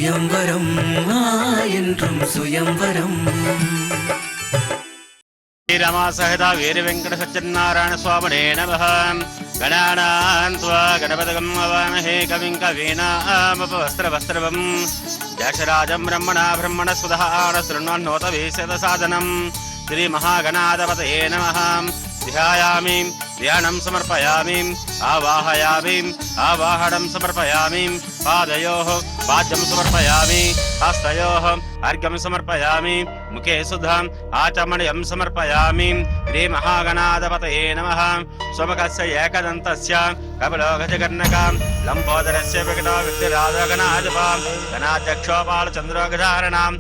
சுயம்வரம் என்றும் சுயம்வரம். శ్రీరామ సహిత వీర వెంకట సత్యనారాయణ స్వామినే నమః. గణానాం త్వా గణపతిగం అవామహే కవిం కవీనాముపవస్త్రవస్త్రవం. జషరాజం బ్రహ్మణా బ్రహ్మణస్పదః శృణ్వన్నోత వేషద సాధనం. శ్రీ మహాగణాధిపతయే నమః. ధ్యాయామి ధ్యానం సమర్పయామి ఆవాహయామి ఆవాహనం సమర్పయామి. పాదయోః పాద్యం సమర్పయామి హస్తయోః అర్ఘ్యం సమర్పయామి. ముఖే సుధాం ఆచమనీయం సమర్పయామి. శ్రీ మహాగణాధిపతయే నమః. స్వముఖస్య ఏకదంతస్య కపిలో గజకర్ణక లంబోదరస్య వికటో విద్యురాజగణాధిప గణాధ్యక్షోపాల చంద్రోగధారణాం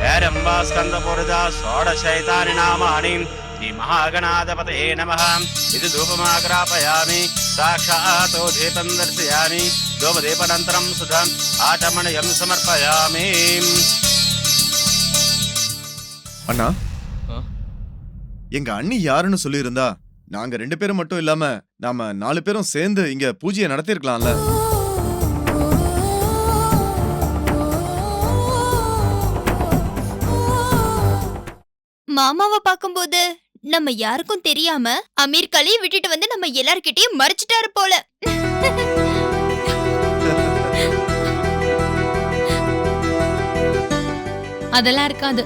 హేరంబా స్కందపురుజా షోడశైతాని నామాని. శ్రీ మహాగణాధిపతయే నమః. ఇది ధూపమాగ్రాపయామి. సాక్షాత్ దీపం దర్శయామి. ధూపదీపానంతరం సుధాం ఆచమనీయం సమర్పయామి. அண்ணா, எங்க அண்ணி யாருன்னு சொல்லியிருந்தா நாங்க 2 பேரும் மட்டும் இல்லாம நாம 4 பேரும் சேர்ந்து இங்க பூஜையை நடத்திருக்கலாம்ல. மாமாவை பார்க்கும்போது நம்ம யாருக்கும் தெரியாம அமீர் கலியை விட்டுட்டு வந்து நம்ம எல்லார்கிட்டயும் மறைச்சிட்டாரு போல. அதெல்லாம் இருக்காது.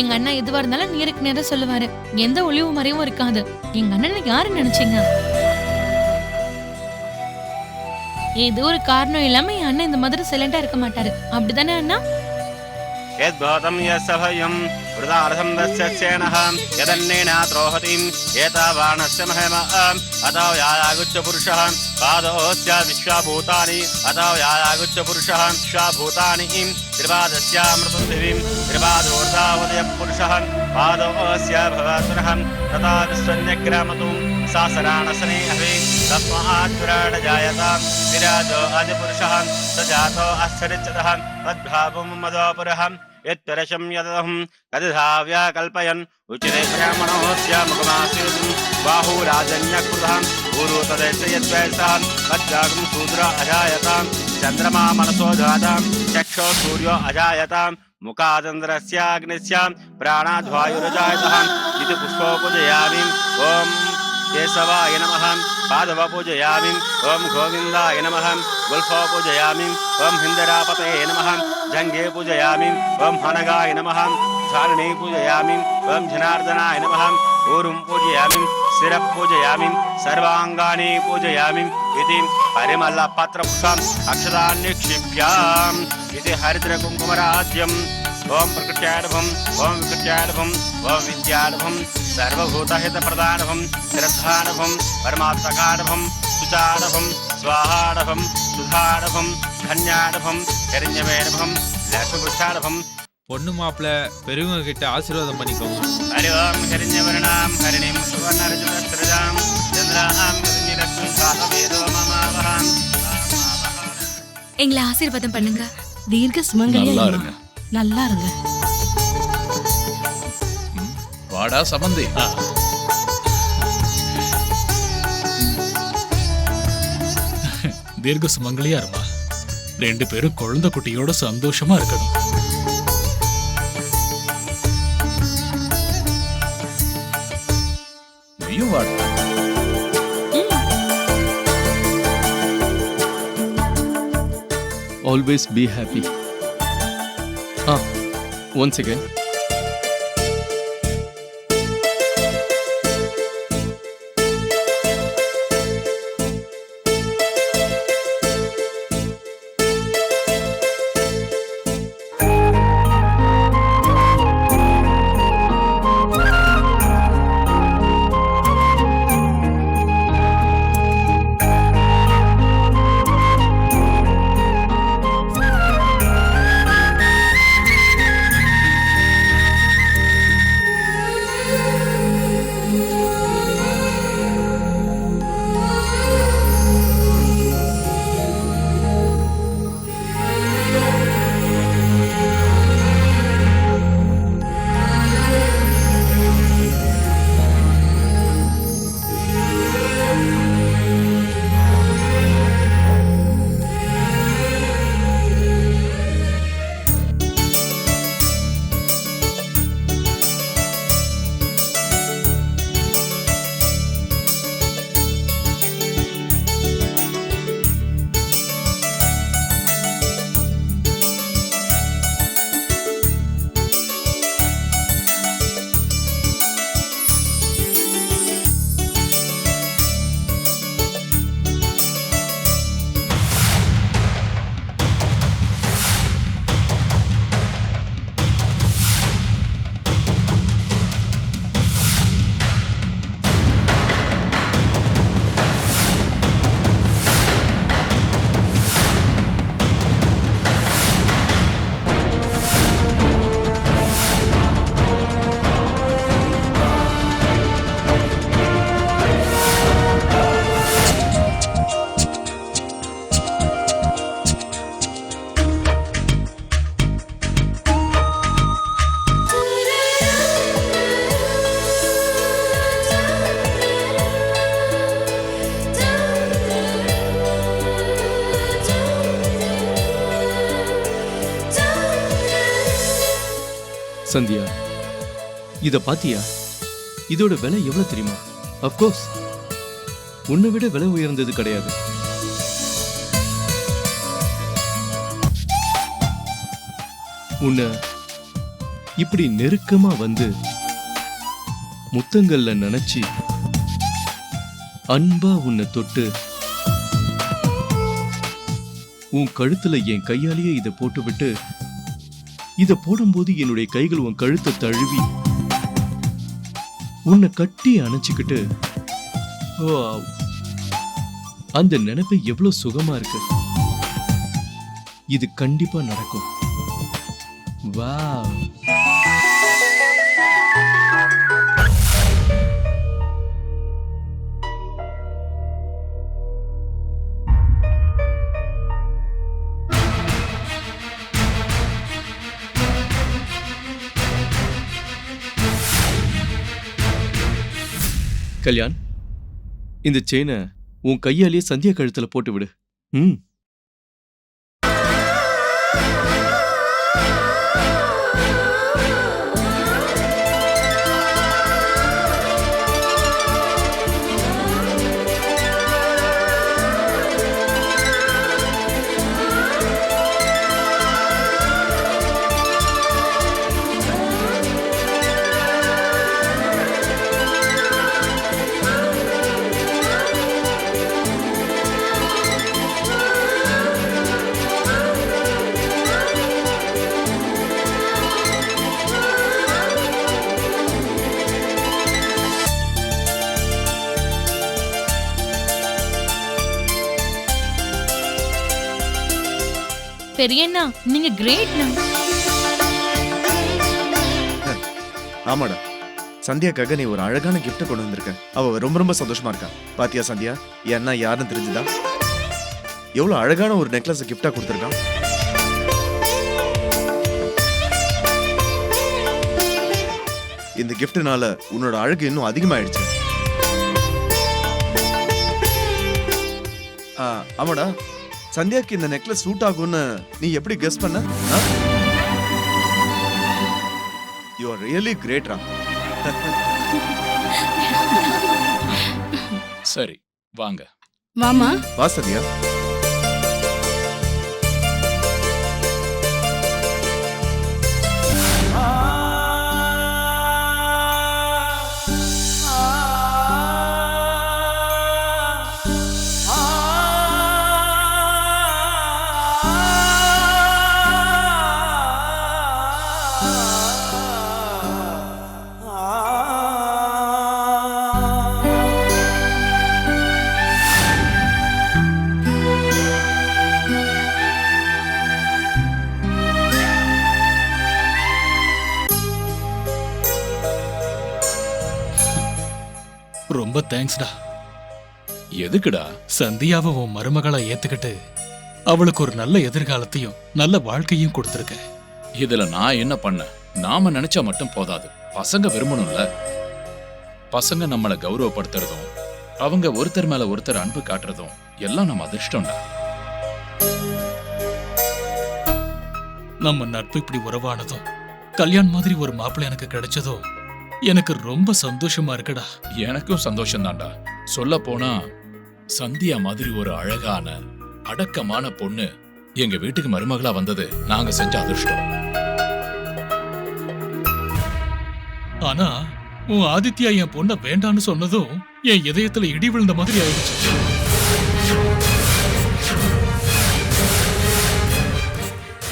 எங்க அண்ணா எதுவா இருந்தாலும் நேருக்கு நேரம் சொல்லுவாரு. எந்த ஒளிவு மறைவும் இருக்காது. எங்க அண்ணனை யாரு நினைச்சீங்க? ஏதோ ஒரு காரணம் இல்லாம என் அண்ணன் இந்த மாதிரி சைலண்டா இருக்க மாட்டாரு. அப்படிதானே அண்ணா? यद्भूतं यस्सभयं वृदार्थं दस्यस्येनः यदन्नेनात्रोहतिं एतावानस्य महम अतो यायागुच्च पुरुषः पादोऽस्य विश्वभूतानि अतो यायागुच्च पुरुषः विश्वभूतानि त्रिपादस्यामृतपृथिवीं त्रिपादोर्धावदयः पुरुषः पादोऽस्य भवतुरः तथा विश्वन्यग्रामतुं सासराणसने हवे तस्मात् पुराण जायतां विराजो अधिपुरुषः स जातो अश्चरिच्यतः तद्भावं मदोपुरः यत्तरशं यदहं कदिधाव्या कल्पयन् उचिते ब्राह्मणोऽस्य मुखमासीत् बाहुराजन्यकृतः गुरु तदेश यद्वैसः तज्जागं शूद्र अजायतां चन्द्रमा मनसो जातां चक्षो सूर्यो अजायतां मुखादन्द्रस्याग्निस्य प्राणाद्वायुरजायतः इति पुष्पो पूजयामि. ॐ केशवाय नमः. पादव पूजयामि. ओम गोविंदाय नमः. गुल्फो पूजयामि. ओम हिंदरापतये नमः. जंगे पूजयामि. ओम हनगाय नमः. झारणे पूजयामि. ओम जनार्दनाय नमः. ऊरुं पूजयामि. शिर पूजयामि. सर्वांगानि पूजयामि. इति परिमलपत्रपुष्पम् अक्षतान्निक्षिप्याम्. इति हरिद्रकुङ्कुमराज्यम्. ओम प्रकृत्यार्भम ओम विकृत्यार्भम ओम विद्यार्भम सर्वभूतहितप्रदानभम श्रद्धानभम परमात्मकार्भम सुचार्भम स्वाहार्भम सुधार्भम धन्यार्भम हिरण्यमेर्भम लक्ष्मीपुष्टार्भम. பொண்ணு மாப்பிள்ள பெரியவங்க கிட்ட ஆசீர்வாதம் பண்ணிக்கோங்க. ஹரி ஓம் ஹிரண்யவர்ணாம் ஹரிணிம் சுவர்ணரஜதஸ்ரஜாம் சந்திராம் ஹிரண்யலக்ஷ்மீ சாதவேதோ மமாவஹாம். எங்களை ஆசீர்வாதம் பண்ணுங்க. தீர்க்க சுமங்கலியா இருங்க. நல்லா இருங்க. வாடா சம்பந்தி. தீர்க்க சுமங்கலியா இருமா. 2 பேரும் குழந்தை குட்டியோட சந்தோஷமா இருக்கணும். நீயும் வாடா. Always be happy. Once again. Sandhya, இத பாத்தியா? இதோட விலை எவ்வளவு தெரியுமா? அப்கோர்ஸ் உன்னை விட விலை உயர்ந்தது கிடையாது. உன்னை இப்படி நெருக்கமா வந்து முத்தங்கள்ல நினைச்சு அன்பா உன்னை தொட்டு உன் கழுத்துல என் கையாலேயே இதை போட்டுவிட்டு, இதை போடும்போது என்னுடைய கைகள் உன் கழுத்தை தழுவி உன்னை கட்டி அணைச்சுக்கிட்டு, அந்த நினைப்பு எவ்வளவு சுகமா இருக்கு. இது கண்டிப்பா நடக்கும். வாவ். கல்யாண், இந்த செயினை உன் கையாலேயே சந்தியா கழுத்துல போட்டு விடு. பெரியண்ணா, நீங்க கிரேட்ண்ணா. ஆமாடா, சந்தியாக்காக நீ ஒரு அழகான கிஃப்ட் கொண்டு வந்திருக்க. அவ ரொம்ப ரொம்ப சந்தோஷமா இருக்கா. பாத்தியா சந்தியா, என்ன யாருன்னு தெரிஞ்சுதா? எவ்வளவு அழகான ஒரு நெக்லஸ் கிஃப்டா கொடுத்துருக்கான். இந்த கிஃப்ட்னால உன்னோட அழகு இன்னும் அதிகமாயிடுச்சு. ஆமாடா, சந்தியாக்கு இந்த நெக்லஸ் சூட் ஆகும்னு நீ எப்படி கெஸ் பண்ண? யூ ஆர் ரியலி கிரேட்ரா. சரி, வாங்க. வாமா. வா சந்தியா. ரொம்ப தேங்க்ஸ்டா. எதுக்குடா? சந்தியாவை உன் மருமகளா ஏத்துக்கிட்டு அவளுக்கு ஒரு நல்ல எதிர்காலத்தையும் நல்ல வாழ்க்கையும் கொடுத்துருக்க. இதுல நான் என்ன பண்ண? நாம நினைச்சா மட்டும் போதாது, பசங்க விரும்பணும்ல. பசங்க நம்மளை கௌரவப்படுத்துறதும் அவங்க ஒருத்தர் மேல ஒருத்தர் அன்பு காட்டுறதும் எல்லாம் நம்ம அதிர்ஷ்டம்டா. நம்ம நட்பு இப்படி உறவானதும், கல்யாண் மாதிரி ஒரு மாப்பிள்ளை எனக்கு கிடைச்சதும் எனக்கு ரொம்ப சந்தோஷமா இருக்குடா. எனக்கும் சந்தோஷம் தான்டா. சொல்ல போனா சந்தியா மாதிரி ஒரு அழகான அடக்கமான பொண்ணு எங்க வீட்டுக்கு மருமகளா வந்தது நாங்க செஞ்ச அதிர்ஷ்டம். ஆனா உன் ஆதித்யா என் பொண்ண வேண்டான்னு சொன்னதும் என் இதயத்துல இடி விழுந்த மாதிரி ஆயிடுச்சு.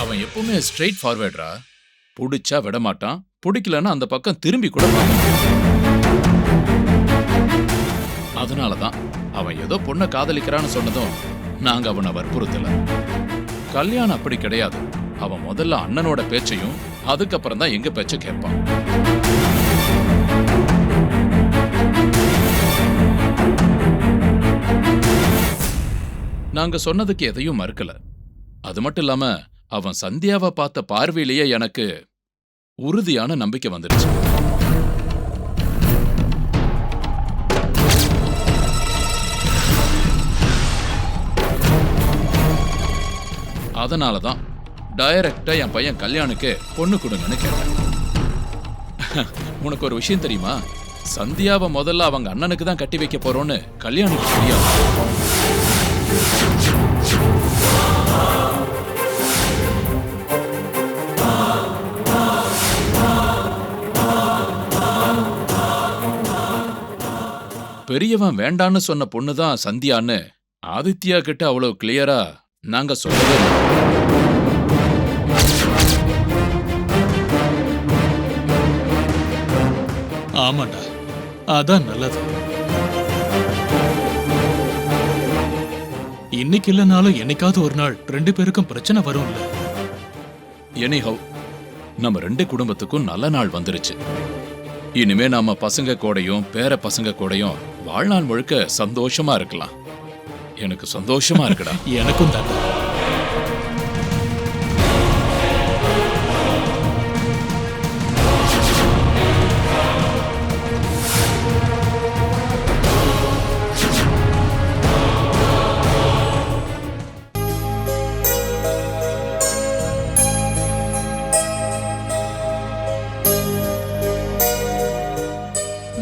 அவன் எப்பவுமே ஸ்ட்ரெயிட் ஃபார்வர்டா. புடிச்சா விட மாட்டான், பிடிக்கலன்னா அந்த பக்கம் திரும்பி கூட பார்க்க. அதனாலதான் அவன் ஏதோ பொண்ணை காதலிக்கிறான்னு சொன்னதும் நாங்க அவனை வற்புறுத்தல. கல்யாணம் அப்படி கிடையாது. அவன் முதல்ல அண்ணனோட பேச்சையும் அதுக்கப்புறம் தான் எங்க பேச்ச கேட்பான். நாங்க சொன்னதுக்கு எதையும் மறுக்கல. அது மட்டும் இல்லாம அவன் சந்தியாவை பார்த்த பார்வையிலேயே எனக்கு உறுதியான நம்பிக்கை வந்துருச்சு. அதனாலதான் டைரக்டா என் பையன் கல்யாணுக்கு பொண்ணு கொடுங்கன்னு கேட்டேன். உனக்கு ஒரு விஷயம் தெரியுமா? சந்தியாவை முதல்ல அவங்க அண்ணனுக்கு தான் கட்டி வைக்க போறோம்னு கல்யாணுக்கு தெரியாது. பெரியவன் வேண்டான்னு சொன்ன பொண்ணுதான் சந்தியான்னு ஆதித்யா கிட்ட அவ்வளவு கிளியரா நாங்க சொல்லவே இல்லை. ஆமாண்டா, அதான் நல்லது. இன்னைக்கு இல்லைனாலும் என்னைக்காவது ஒரு நாள் 2 பேருக்கும் பிரச்சனை வரும்ல. எனிஹவ், நம்ம 2 குடும்பத்துக்கும் நல்ல நாள் வந்துருச்சு. இனிமே நாம பசங்க கூடயும் பேர பசங்க கூடயும் வாழ்நாள் முழுக்க சந்தோஷமா இருக்கலாம். எனக்கு சந்தோஷமா இருக்குடா. எனக்கும் தான்.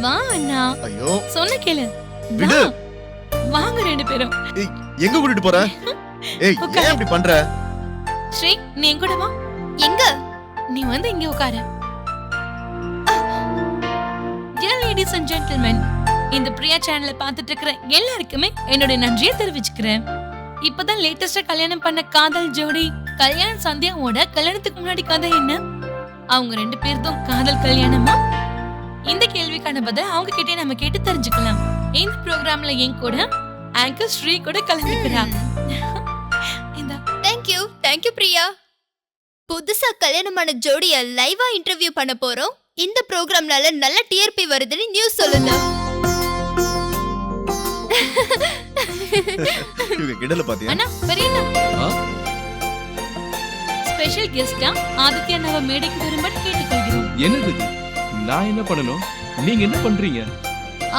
வா அண்ணா, ஐயோ சொன்ன கேளு. விடு. வாங்க 2 பேரும். ஏய், எங்க கூட்டிட்டு போற? ஏய், உட்காரு. ஏன் இப்படி பண்ற? ஸ்ரீ, நீ என் கூட வா. எங்க? நீ வந்து இங்க உட்காரு. Dear ladies and gentlemen, இந்த பிரியா சேனலை பார்த்துட்டு இருக்கிற எல்லாருக்குமே என்னோட நன்றியை தெரிவிச்சுக்கிறேன். இப்பதான் லேட்டஸ்டா கல்யாணம் பண்ண காதல் ஜோடி கல்யாண் சந்தியாவோட கல்யாணத்துக்கு முன்னாடி கதை என்ன? அவங்க 2 பேர்தும் காதல் கல்யாணமா? இந்த கேள்விக்கான பதில் அவங்க கிட்டே நம்ம கேட்டு தெரிஞ்சுக்கலாம். இந்த ப்ரோக்ராம்ல என் கூட ஆங்கர் ஸ்ரீ கூட கலந்துக்கிறா. இந்த Thank you பிரியா. புதுசா கல்யாணமான ஜோடிய லைவா இன்டர்வியூ பண்ண போறோம். இந்த ப்ரோக்ராம்னால நல்ல டிஆர்பி வருதுன்னு நியூஸ் சொல்லுங்க. இவங்க கிடல பாத்தியா? அண்ணா, பெரியண்ணா. ஸ்பெஷல் கெஸ்டா ஆதித்யா நவ மேடைக்கு வரும்படி கேட்டுக்கொள்கிறோம். என்னது இது? நான் என்ன பண்ணணும்? நீங்க என்ன பண்றீங்க?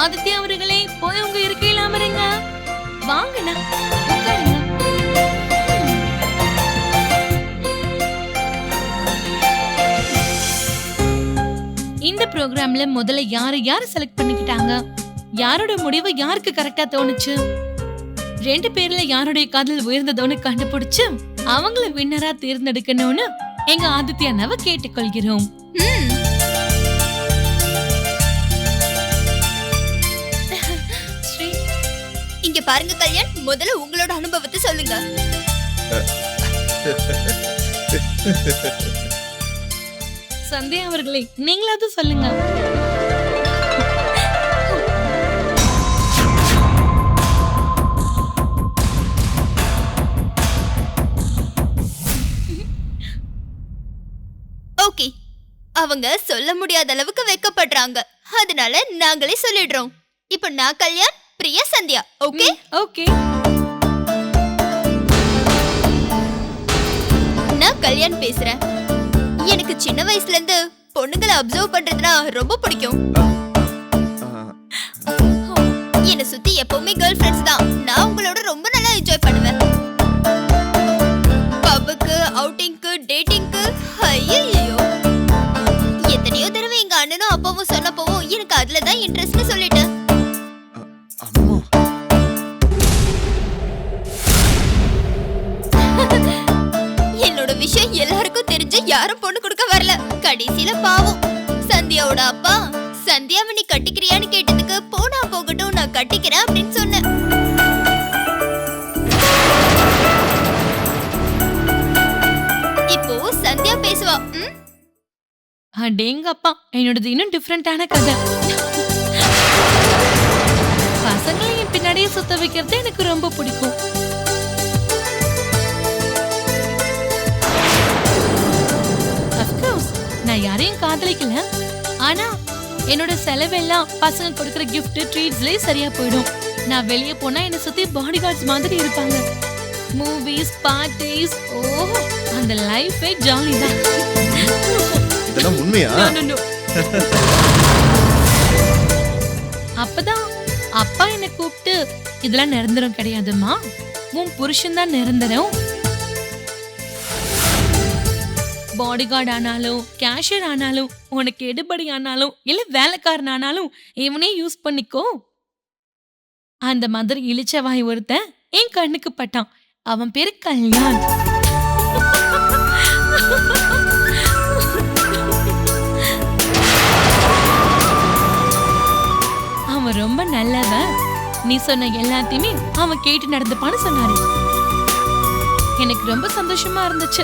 ஆதித்யா அவர்களே, போய் உங்க இருக்கையில அமருங்க. வாங்கண்ணா, உட்காருங்க. இந்த ப்ரோக்ராம்ல முதல்ல யாரை செலக்ட் பண்ணிக்கிட்டாங்க? யாரோட முடிவு யாருக்கு கரெக்டா தோணுச்சு? 2 பேர்ல யாருடைய காதல் உயர்ந்ததோன்னு கண்டுபிடிச்சு அவங்கள வின்னரா தேர்ந்தெடுக்கணும்னு எங்க ஆதித்யா அண்ணாவை கேட்டுக்கொள்கிறோம். ஸ்ரீ, இங்க பாருங்க கல்யாண், முதல்ல உங்களோட அனுபவத்தை சொல்லுங்க. சந்தியா அவர்களே, நீங்களாவது சொல்லுங்க. ஓகே, அவங்க சொல்ல முடியாத அளவுக்கு வெக்கப்படுறாங்க. அதனால நாங்களே சொல்லிடுறோம். இப்ப நான் கல்யாண், பிரியா சந்தியா. Okay okay. நான் கல்யாண் பேசுறேன். எனக்கு சின்ன வயசுல இருந்து பொண்ணுங்களை அப்சர்வ் பண்றதுனா ரொம்ப பிடிக்கும். என்னை சுத்தி எப்பவுமே கேர்ள் ஃப்ரெண்ட்ஸ் தான். நான் உங்களோட ரொம்ப நல்லா என்ஜாய் பண்ணுவேன். பப்புக்கு, அவுட்டிங்க்கு, டேட்டிங்க்கு, ஐயோ எத்தனையோ தடவை எங்க அண்ணனும் அப்பாவும் சொன்னப்பவும் எனக்கு அதுலதான் இன்ட்ரெஸ்ட்னு சொல்லிட்டேன். என்னோட விஷயம் எல்லாருக்கும் தெரிஞ்சு யாரும் பொண்ணு கொடுக்க வரல. கடைசியில பாவம் சந்தியாவோட அப்பா சந்தியாவை நீ கட்டிக்கிறியான்னு கேட்டதுக்கு போனா போகட்டும் நான் கட்டிக்கிறேன் அப்படின்னு சொன்னேன். இப்போ சந்தியா பேசுவா. அடேங்கப்பா, என்னோடது இன்னும் டிஃப்ரெண்டான கதை. பசங்களை என் பின்னாடியே சுத்த வைக்கிறது எனக்கு ரொம்ப பிடிக்கும். அஃப்கோர்ஸ் நான் யாரையும் காதலிக்கல. ஆனா என்னோட செலவெல்லாம் பசங்க கொடுக்கிற கிஃப்ட் ட்ரீட்ஸ்லயே சரியா போயிடும். நான் வெளியே போனா என்னை சுத்தி பாடி கார்ட்ஸ் மாதிரி இருப்பாங்க. மூவிஸ், பார்ட்டிஸ், ஓ அந்த லைஃபே ஜாலி தான். இதெல்லாம் உண்மையா? அப்பதான் அப்பா என்ன கூப்பிட்டு இதெல்லாம் நிரந்தரம் கிடையாதுமா, உன் புருஷன் தான் நிரந்தரம். பாடி கார்டு ஆனாலும் கேஷியர் ஆனாலும் உனக்கு எடுபடி ஆனாலும் இல்ல வேலைக்காரன் ஆனாலும் இவனே யூஸ் பண்ணிக்கோ. அந்த மாதிரி இளிச்சவாய் ஒருத்தன் என் கண்ணுக்கு பட்டான். அவன் பேரு கல்யாண். அவன் ரொம்ப நல்லவன். நீ சொன்ன எல்லாத்தையுமே அவன் கேட்டு நடந்துப்பான்னு சொன்னாரு. எனக்கு ரொம்ப சந்தோஷமா இருந்துச்சு.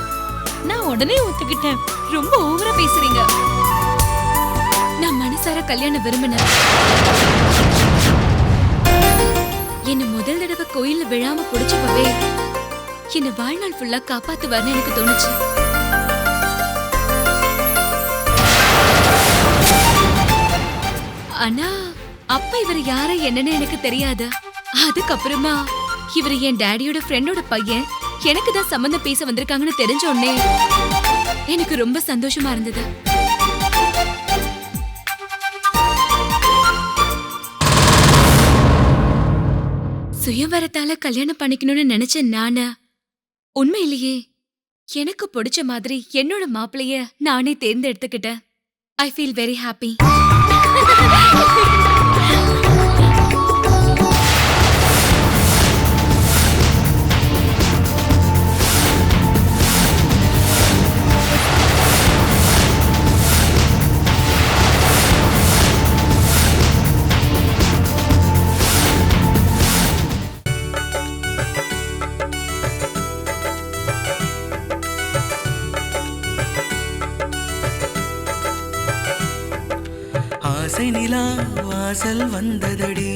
நான் உடனே ஒத்துக்கிட்டேன். ரொம்ப ஓவரா பேசுறீங்க. நான் மனசார கல்யாணம் விரும்பினேன். என்ன முதல் தடவை கோயில்ல விழாம புடிச்சப்பவே என்ன வாழ்நாள் ஃபுல்லா காப்பாத்துவார்னு எனக்கு தோணுச்சு. ஆனா அப்ப இவர் யார என்னன்னு எனக்கு தெரியாது. அதுக்கப்புறமா இவர் என் டாடியோட ஃப்ரெண்டோட பையன், எனக்கு தான் சம்பந்தம் பேச வந்திருக்காங்கன்னு தெரிஞ்ச உடனே எனக்கு ரொம்ப சந்தோஷமா இருந்தது. சுயவரத்தால கல்யாணம் பண்ணிக்கணும்னு நினைச்ச நானு உண்மையிலேயே எனக்கு பிடிச்ச மாதிரி என்னோட மாப்பிளைய நானே தேர்ந்தெடுத்துக்கிட்டேன். I feel very happy. ஆசை நிலா வாசல் வந்ததடி,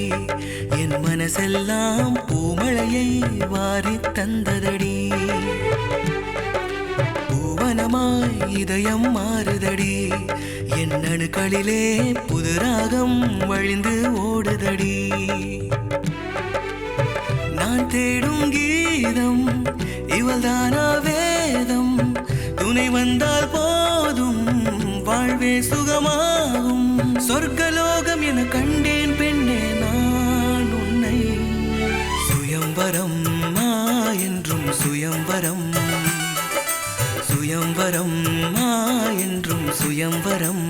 என் மனசெல்லாம் பூமழையை வாரி தந்ததடி. பூவனமாய் இதயம் மாறுதடி, என் அணுக்களிலே புது ராகம் வழிந்து ஓடுதடி. நான் தேடும் கீதம் இவள்தானா வேதம், துணை வந்தால் போதும் வாழ்வே சுகமாகும். சொர்க்கலோகம் என கண்டேன் பெண்ணே நான் உன்னை. சுயம்பரம் என்றும் சுயம்பரம், சுயம்பரம் என்றும் சுயம்பரம்.